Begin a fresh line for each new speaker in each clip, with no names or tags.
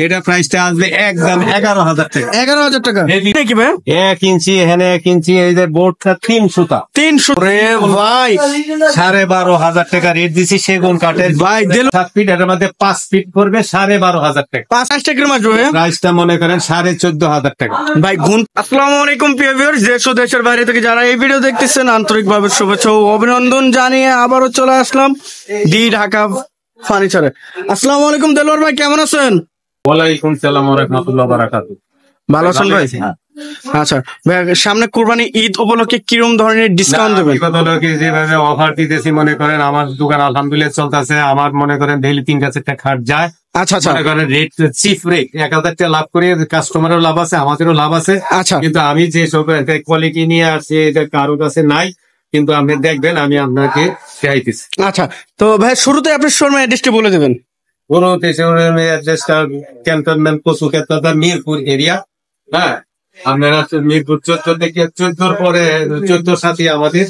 এটা প্রাইসটা আসবে একদম 11,000 টাকা।
11,000 টাকা। কি ভাই
1 ইঞ্চি এখানে 1 ইঞ্চি এই যে বোর্ডটা 3 সুতা
300 রে ভাই
12,500 টাকা রেট দিছি সেগুন কাঠের
ভাই
7 ফিট এর মধ্যে 5 ফিট করবে 12,500 টাকা।
5 টাকার মাঝে
প্রাইসটা মনে করেন 14,500 টাকা
ভাই গুণ। আসসালামু আলাইকুম প্রিয় ভিউয়ার্স, দেশ ও দেশের বাইরে থেকে যারা এই ভিডিও দেখতেছেন আন্তরিকভাবে শুভেচ্ছা ও অভিনন্দন জানিয়ে আবারও চলে আসলাম দি ঢাকা ফার্নিচারে। আসসালামু আলাইকুম দেলোয়ার ভাই, কেমন আছেন?
ওয়ালাইকুম সালাম ওয়া রাহমাতুল্লাহি ওয়া বারাকাতুহু।
ভালো আছেন ভাই? আচ্ছা ভাই, সামনে কুরবানি ঈদ উপলক্ষে কিরকম ধরনের ডিসকাউন্ট দেবেন?
যেভাবে অফার দিতেছি মনে করেন আমার দোকান আলহামদুলিল্লাহ চলতেছে। আমার মনে করেন ডেইলি 3-4টা খাট যায়।
আচ্ছা আচ্ছা,
মনে করেন রেট চিপ রেট 1,000 টাকা লাভ করি, কাস্টমারেরও লাভ আছে আমাদেরও লাভ আছে।
আচ্ছা,
কিন্তু আমি যে সব কোয়ালিটি নিয়ে আসছি এটা কারো কাছে নাই, কিন্তু আপনি দেখবেন আমি আপনাকে চাইতেছি।
আচ্ছা তো ভাই শুরুতে আপনি শোরুমের অ্যাড্রেসটি বলে দেবেন।
পুরোতে অ্যাড্রেসটা ক্যান্টনমেন্ট কচুক্ষেত্র মিরপুর এরিয়া। হ্যাঁ, আপনারা মিরপুর 14 থেকে 14 পরে 14 সাথে আমাদের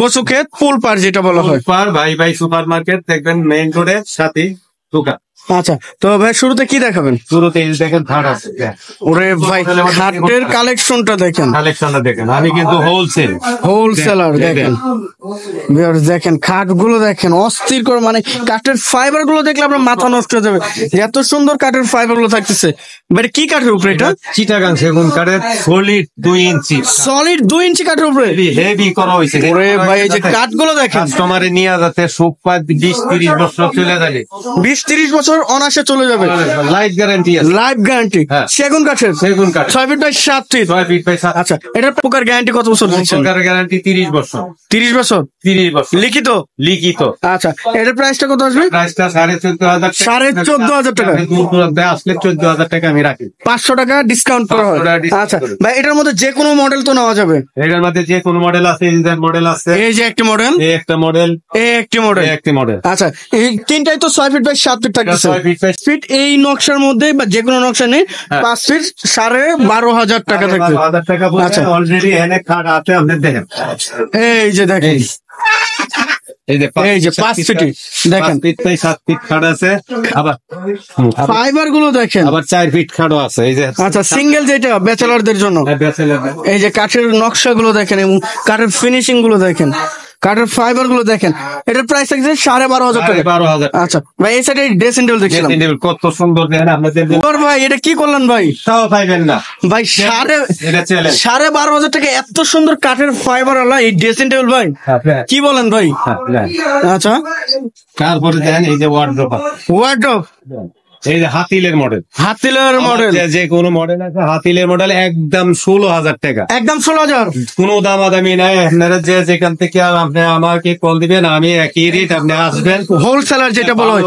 কচুক্ষেত ফুলপার যেটা বলা হয়,
ভাই ভাই সুপার মার্কেট দেখবেন মেইন রোডের সাথে দোকান।
আচ্ছা তো ভাই শুরুতে কি দেখাবেন?
শুরুতে দেখেন খাট আছে।
ওরে ভাই খাটের কালেকশনটা দেখেন,
কালেকশনটা দেখেন। আমি কিন্তু
হোলসেলার দেখেন ভিউয়ার্স, দেখেন খাট গুলো দেখেন অস্থির করে, মানে কাঠের ফাইবার গুলো দেখলে আপনার মাথা নষ্ট হয়ে যাবে, এত সুন্দর কাঠের ফাইবার গুলো থাকতেছে। ভাই কি কাঠের উপরে এটা?
চিটাগাং সেগুন কাঠের সলিড 2 ইঞ্চি।
সলিড 2 ইঞ্চি কাঠের উপরে
হেভি করা হয়েছে।
ওরে ভাই এই যে কাঠগুলো দেখেন,
কাস্টমারে নিয়ে যাতে সুখপা 20-30 বছর চলে যাবে।
20-30 বছর অনায়াসে চলে যাবে।
লাইফ গ্যারান্টি আছে।
লাইফ গ্যারান্টি সেগুন কাঠের। 6 feet by 7 feet.
6 feet by 7।
আচ্ছা এটার পোকার গ্যারান্টি কত বছর দিচ্ছেন?
পোকার গ্যারান্টি 30 বছর।
30 বছর
30 বছর
লিখিত। আচ্ছা এটার প্রাইসটা কত আসবে?
প্রাইসটা 14,500 টাকা।
14,500 টাকা।
আসলে 14,000 টাকা আমি রাখি।
500 টাকা ডিসকাউন্ট করা হয়। আচ্ছা ভাই এটার মধ্যে যে কোনো মডেল তো নেওয়া যাবে?
এটার মধ্যে যে কোনো মডেল আছে। ইঞ্জিন মডেল আছে,
এই যে একটি মডেল,
এই একটা মডেল,
এই একটি মডেল,
একটি মডেল।
আচ্ছা এই তিনটাই তো 6 ফিট বাই 7 ফিট থাকতেছে।
6 ফিট বাই
ফিট এই নকশার মধ্যে বা যে কোনো নকশা নেই 5 ফিট 12,500 টাকা থাকবে।
12,000 টাকা বলে
আচ্ছা
অলরেডি এনে খাট আছে আপনি দেখেন।
এই যে দেখেন,
এই যে
5 ফিট দেখেন,
5 ফিট বাই 7 ফিট খাট আছে। আবার
ফাইবার গুলো দেখেন,
আবার 4 ফিট খাটও আছে। এই যে
আচ্ছা সিঙ্গেল যেটা ব্যাচেলারদের জন্য। এই যে কাঠের নকশা গুলো দেখেন এবং কাঠের ফিনিশিং গুলো দেখেন, কাঠের ফাইবার গুলো দেখেন। এটার প্রাইস থাকছে 12,500 টাকা।
12,000।
আচ্ছা ভাই এই সাইডে ড্রেসিং টেবিল দেখছিলাম,
কত সুন্দর দেখেন আপনাদের।
ভাই এটা কি করলেন ভাই?
তাও পাইবেন না
ভাই 12,500 টাকা এত সুন্দর কাঠের ফাইবার ওয়ালা এই ড্রেসিং টেবিল ভাই, কি বলেন ভাই? আচ্ছা
তারপরে দেখেন এই যে
ওয়ার্ডরোব,
এই যে হাতিলের মডেল। যে কোনো মডেল আছে হাতিলের মডেল একদম 16,000 টাকা।
একদম 16,000,
কোনো দামাদামি নাই। আপনারা যে যেখান থেকে আপনি আমাকে কল দিবেন আমি একই রেট, আপনি আসবেন
হোলসেলার যেটা বলা হয়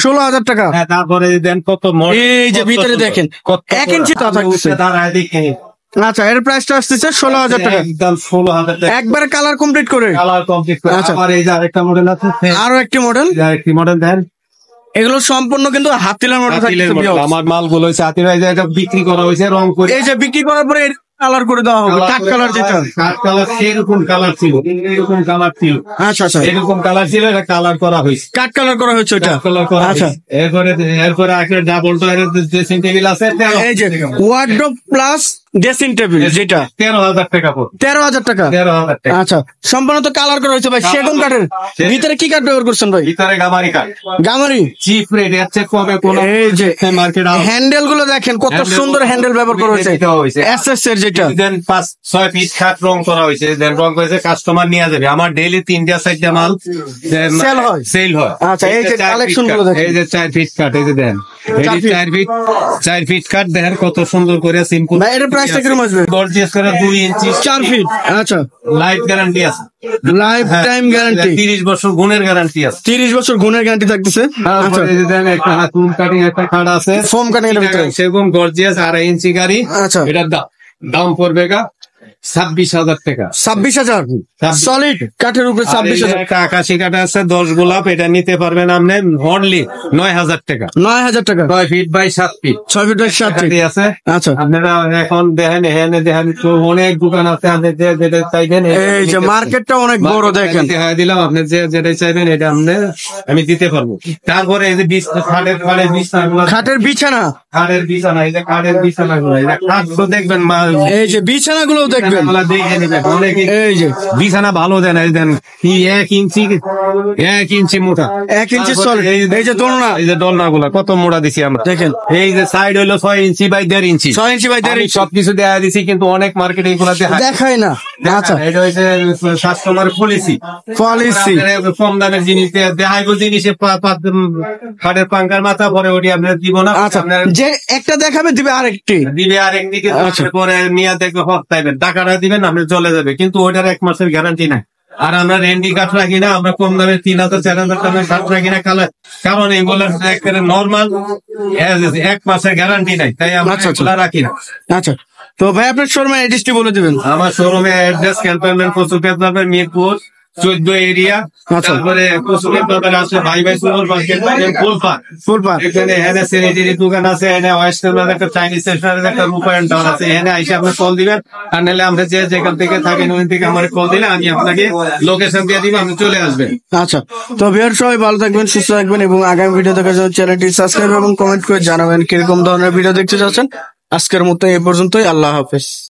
16,000 টাকা।
হ্যাঁ তারপরে দেন কত
এই যে ভিতরে দেখেন 1 ইঞ্চি তা থাকছে। আচ্ছা এর প্রাইসটা আসতেছে 16,000 টাকা।
একদম 16,000 টাকা
একবারে কালার কমপ্লিট করে।
আচ্ছা আর এই যে আরেকটা মডেল আছে,
আরো একটি মডেল
দেন।
এগুলো সম্পূর্ণ কিন্তু হাতিলের মডেল থাকছে।
আমার মালগুলো হচ্ছে হাতির, এটা বিক্রি করা হয়েছে রং করে।
এই যে বিক্রি করার পরে কালার করে দেওয়া হবে, কাঠ কালার যেটা।
কাঠ কালার সেরকম কালার ছিল, এরকম কালার ছিল।
আচ্ছা আচ্ছা
এরকম কালার ছিল, এটা কালার করা হয়েছে,
কাঠ কালার করা হয়েছে ওটা।
আচ্ছা এরপরে একটা ডাবল ডোরের ড্রেসিং টেবিল আছে।
এই যে ওয়ার্ডরোব প্লাস ড্রেসিং টেবিল যেটা
13,000 টাকা।
13,000 টাকা।
13,000 টাকা।
আচ্ছা সম্পূর্ণ তো কালার করা হয়েছে ভাই সেগুন কাঠের। ভিতরে কি কাঠ ব্যবহার করছেন ভাই?
ভিতরে গামারি কাঠ।
গামারি
চিপ রেট আছে কবে কোন।
এই যে
মার্কেট
হ্যান্ডেল গুলো দেখেন কত সুন্দর হ্যান্ডেল ব্যবহার করা হয়েছে, এসএস এর যেটা।
দেন 5-6 ফিট খাট রং করা হয়েছে, দেন রং করেছে কাস্টমার নিয়ে যাবে। আমার ডেইলি 3-4টা মাল সেল হয়।
আচ্ছা এই যে কালেকশন গুলো দেখেন,
এই যে 4 ফিট কাট, এই যে দেন 4 ফিট কাট দেখেন কত সুন্দর করে সিম্পল।
ভাই এর প্রাইসটা কিরকম আসবে?
গর্জিয়াস করে 2 ইঞ্চি
4 ফিট। আচ্ছা
লাইফ গ্যারান্টি আছে,
লাইফ টাইম গ্যারান্টি,
30 বছর গুণের গ্যারান্টি আছে।
30 বছর গুণের গ্যারান্টি থাকতেছে। আচ্ছা
এই যে দেন একটা ফোম কাটিং একটা খাট আছে,
ফোম কাটিং এর ভিতরে
সেরকম গর্জিয়াস 2.5 ইঞ্চি গাড়ি।
আচ্ছা
এটার দাম পড়বে 26,000 টাকা।
26,000 সলিড কাঠের উপরে 26,000।
একটা আকাশি কাঠ আছে 10 গোলাপ, এটা নিতে পারবেন আপনি অনলি 9,000 টাকা।
9,000 টাকা।
6 feet by 7 feet
6 feet by 7 feet
আছে।
আচ্ছা,
আপনারা এখন দেখেন এখানে দেখেন তো অনেক দোকান আছে, আপনি যেটা চাইবেন
এই যে মার্কেটটা অনেক বড় দেখেন।
দেখা দিলাম, আপনি যেটা চাইবেন এটা আমি দিতে পারবো। তারপরে এই যে
খাটের বিছানা,
খাটের বিছানা, এই যে খাটের বিছানা গুলো, খাট তো দেখবেন
এই যে বিছানাগুলো দেখবেন,
দেখে নেবেন। অনেকে
এই যে
বিছানা ভালো দেন, এই দেন কি 1 ইঞ্চি মোটা,
1 ইঞ্চি সলিড। এই যে দোলনা,
এই যে দোলনা গুলা কত মোটা দিছি আমরা
দেখেন।
এই যে সাইড হইলো 6 inch by 1.5 inch,
6 inch by 1.5
আমি
ইঞ্চি
সবকিছু দেয়া দিছি, কিন্তু অনেক মার্কেটে এগুলা
দেখায় না। আচ্ছা,
এটা হচ্ছে কাস্টমার পলিসি।
পলিসি
কম দামের জিনিস দেখাইবো, জিনিসে খাটের পাঙ্কার মাথা পরে ওটি আপনার দিব না।
আচ্ছা,
আপনার
যে একটা দেখাবে দিবে আরেকটি,
দিবে আরেকদিকে,
আচ্ছা।
পরে নিয়ে দেখবে হস্তাইবেন, টাকাটা দিবেন, আপনি চলে যাবে, কিন্তু ওইটার 1 মাসের গ্যারান্টি নাই। আর আমরা রেন্ডি কাঠ রাখি না, আমরা কম দামে 3,000 4,000 টাকার কাঠ রাখি না, কারণ এগুলোর একেবারে নর্মাল 1 মাসের গ্যারান্টি নাই, তাই আমরা
আচ্ছা, আচ্ছা।
এগুলা রাখি না।
আচ্ছা, তো ভাই আপনার শোরুমে অ্যাড্রেসটি বলে দিবেন।
আমার শোরুমে অ্যাড্রেস ক্যান্টনমেন্ট কচুরকাট যাবে, মিরপুর 14 এরিয়া।
আচ্ছা।
তারপরে কচুরকাট যাবে আছে ভাই সুপার মার্কেট,
ফুলপাড়।
এখানে এনে স্যানিটারি দোকান আছে, এনে ওয়েস্টার্ন একটা চাইনিজ স্টেশনারি একটা রূপায়ণ টাউন আছে, এনে আইসে আপনি কল দিবেন, আর নাহলে আমরা যেখান থেকে থাকেন ওই থেকে আমার কল দিলে আমি আপনাকে লোকেশন দিয়ে দিব, আপনি চলে আসবেন।
আচ্ছা, তো ভিউয়ার সবাই ভালো থাকবেন, সুস্থ থাকবেন, এবং আগামী ভিডিও দেখার জন্য চ্যানেলটি সাবস্ক্রাইব এবং কমেন্ট করে জানাবেন কিরকম ধরনের ভিডিও দেখতে চাচ্ছেন। আজকের মতো এই পর্যন্তই, আল্লাহ হাফেজ।